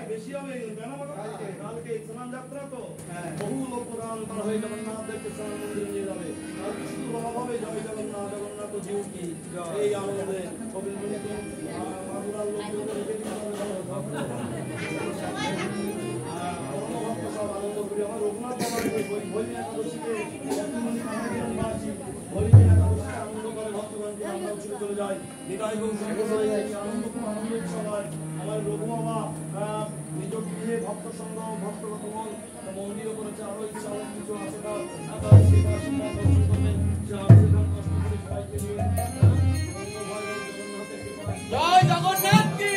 বেশি হবে কালকে স্নান যাত্রা তো বহু লোক প্রধান হয়ে জগন্নাথ দেবকে স্নান মন্দিরে নিয়ে যাবে কালকে শুধু রওনা হবে জয় জগন্নাথ জগন্নাথ জিউ কি এই আনন্দে মাগুরার লোকগুলো রেখে দিতে হবে সব আনন্দ করি আমার রঘুনাথ বাবার ভৈরী একাদশীকে আনন্দ করে ভক্তগণকে আমরা উৎসবে চলে যাই নিতাই আনন্দ সবাই আমার রঘু বাবা নিজ গৃহে ভক্ত সঙ্গ ভক্তগত মন মন্দিরও করেছে আরো ইচ্ছা অনেক কিছু আছে তার দর্শন করবেন সবাইকে নিয়ে জয় জগন্নাথ কি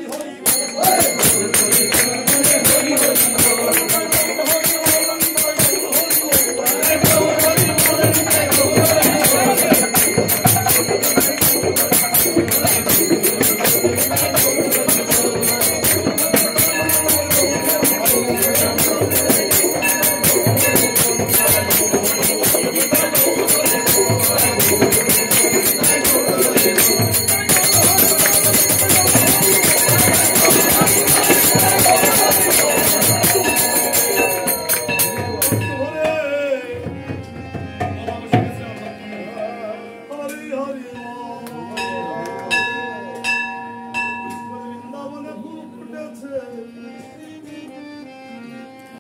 হরি